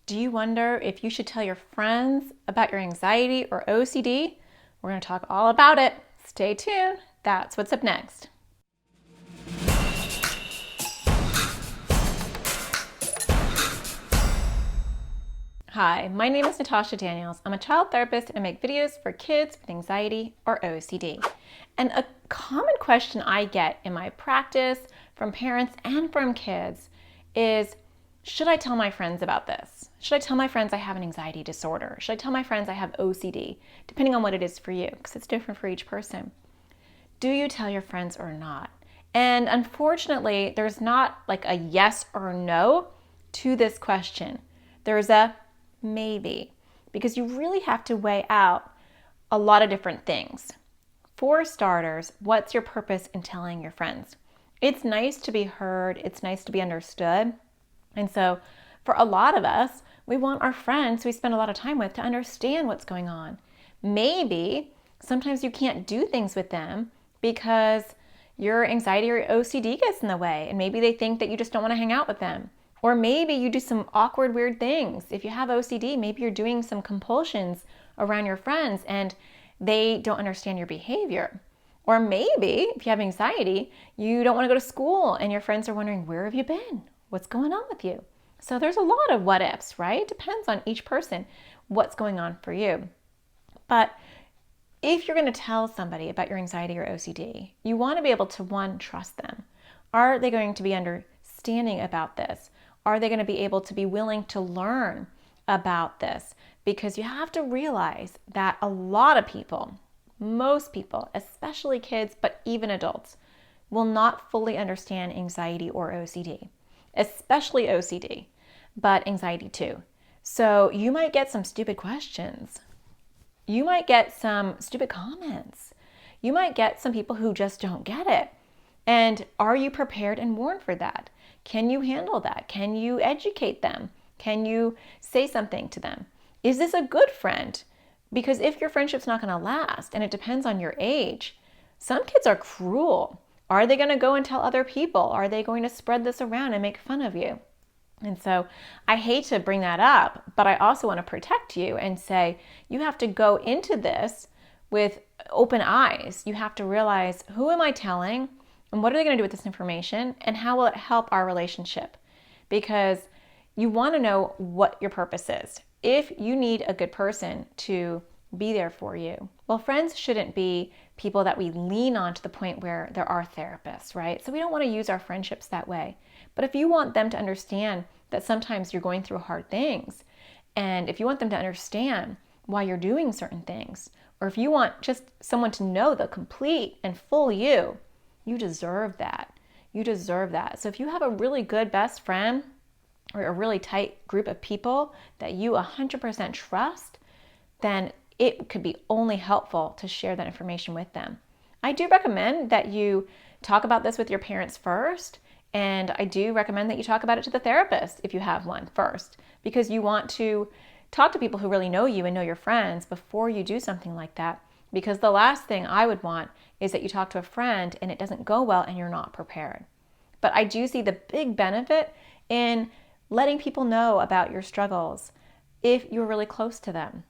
Do you wonder if you should tell your friends about your anxiety or OCD? We're going to talk all about it. Stay tuned. That's what's up next. Hi, my name is Natasha Daniels. I'm a child therapist and I make videos for kids with anxiety or OCD. And a common question I get in my practice from parents and from kids is, should I tell my friends about this? Should I tell my friends I have an anxiety disorder? Should I tell my friends I have OCD? Depending on what it is for you, because it's different for each person. Do you tell your friends or not? And unfortunately, there's not like a yes or no to this question. There's a maybe, because you really have to weigh out a lot of different things. For starters, what's your purpose in telling your friends? It's nice to be heard. It's nice to be understood. And so for a lot of us, we want our friends we spend a lot of time with to understand what's going on. Maybe sometimes you can't do things with them because your anxiety or OCD gets in the way, and maybe they think that you just don't want to hang out with them. Or maybe you do some awkward, weird things. If you have OCD, maybe you're doing some compulsions around your friends and they don't understand your behavior. Or maybe if you have anxiety, you don't want to go to school and your friends are wondering, where have you been? What's going on with you? So there's a lot of what ifs, right? Depends on each person, what's going on for you. But if you're going to tell somebody about your anxiety or OCD, you want to be able to, one, trust them. Are they going to be understanding about this? Are they going to be able to be willing to learn about this? Because you have to realize that a lot of people, most people, especially kids, but even adults, will not fully understand anxiety or OCD, especially OCD, but anxiety too. So you might get some stupid questions. You might get some stupid comments. You might get some people who just don't get it. And are you prepared and warned for that? Can you handle that? Can you educate them? Can you say something to them? Is this a good friend? Because if your friendship's not going to last, and it depends on your age, some kids are cruel. Are they going to go and tell other people? Are they going to spread this around and make fun of you? And so I hate to bring that up, but I also want to protect you and say you have to go into this with open eyes. You have to realize, who am I telling? And what are they going to do with this information? And how will it help our relationship? Because you want to know what your purpose is. If you need a good person to be there for you, well, friends shouldn't be people that we lean on to the point where there are therapists, right? So we don't want to use our friendships that way. But if you want them to understand that sometimes you're going through hard things, and if you want them to understand why you're doing certain things, or if you want just someone to know the complete and full you, you deserve that. You deserve that. So if you have a really good best friend or a really tight group of people that you 100% trust, then it could be only helpful to share that information with them. I do recommend that you talk about this with your parents first, and I do recommend that you talk about it to the therapist if you have one first, because you want to talk to people who really know you and know your friends before you do something like that. Because the last thing I would want is that you talk to a friend and it doesn't go well and you're not prepared. But I do see the big benefit in letting people know about your struggles if you're really close to them.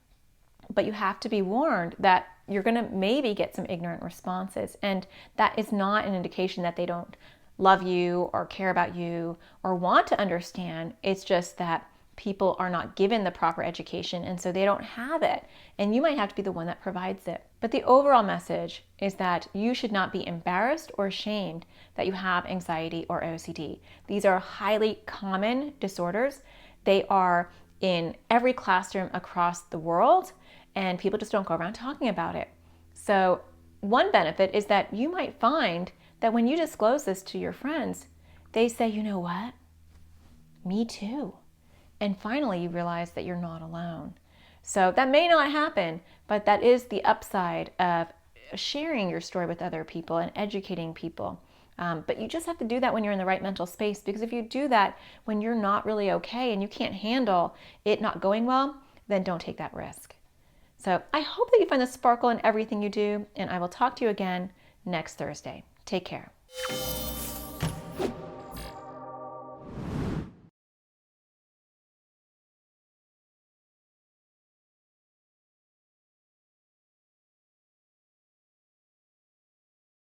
But you have to be warned that you're going to maybe get some ignorant responses, and that is not an indication that they don't love you or care about you or want to understand. It's just that people are not given the proper education, and so they don't have it, and you might have to be the one that provides it. But the overall message is that you should not be embarrassed or ashamed that you have anxiety or OCD. These are highly common disorders. They are in every classroom across the world, and people just don't go around talking about it. So one benefit is that you might find that when you disclose this to your friends, they say, you know what? Me too. And finally, you realize that you're not alone. So that may not happen, but that is the upside of sharing your story with other people and educating people. But you just have to do that when you're in the right mental space, because if you do that when you're not really okay and you can't handle it not going well, then don't take that risk. So I hope that you find the sparkle in everything you do, and I will talk to you again next Thursday. Take care.